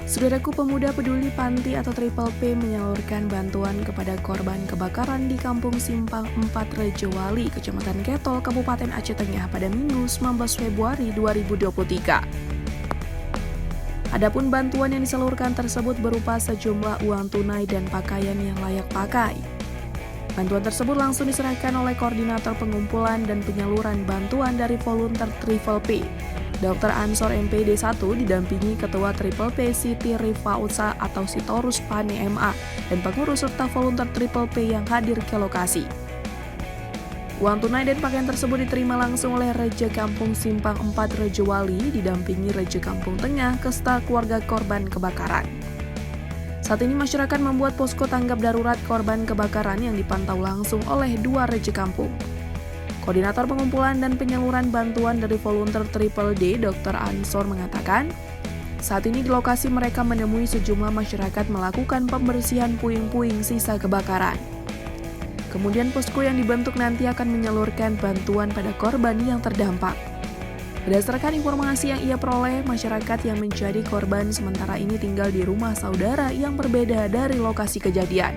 Saudaraku, pemuda peduli Panti atau Triple P menyalurkan bantuan kepada korban kebakaran di Kampung Simpang 4 Rejowali, Kecamatan Ketol, Kabupaten Aceh Tengah pada Minggu 19 Februari 2023. Adapun bantuan yang disalurkan tersebut berupa sejumlah uang tunai dan pakaian yang layak pakai. Bantuan tersebut langsung diserahkan oleh Koordinator Pengumpulan dan Penyaluran Bantuan dari Volunteer Triple P, Dr. Ansor MPD 1 didampingi Ketua Triple P Siti Rifausa atau Sitorus Pane MA dan pengurus serta volunteer Triple P yang hadir ke lokasi. Uang tunai dan pakaian tersebut diterima langsung oleh Reja Kampung Simpang 4 Rejowali didampingi Reja Kampung Tengah beserta keluarga korban kebakaran. Saat ini masyarakat membuat posko tanggap darurat korban kebakaran yang dipantau langsung oleh 2 Reja Kampung. Koordinator Pengumpulan dan Penyaluran Bantuan dari Volunteer Triple D, Dr. Ansor mengatakan, saat ini di lokasi mereka menemui sejumlah masyarakat melakukan pembersihan puing-puing sisa kebakaran. Kemudian posko yang dibentuk nanti akan menyalurkan bantuan pada korban yang terdampak. Berdasarkan informasi yang ia peroleh, masyarakat yang menjadi korban sementara ini tinggal di rumah saudara yang berbeda dari lokasi kejadian.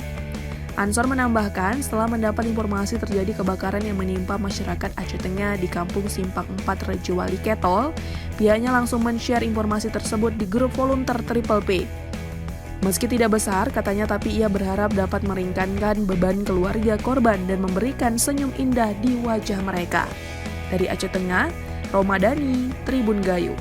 Ansor menambahkan, setelah mendapat informasi terjadi kebakaran yang menimpa masyarakat Aceh Tengah di Kampung Simpang 4 Rejowali Ketol, pihaknya langsung men-share informasi tersebut di grup volunteer Triple P. Meski tidak besar, katanya, tapi ia berharap dapat meringankan beban keluarga korban dan memberikan senyum indah di wajah mereka. Dari Aceh Tengah, Romadani, Tribun Gayu.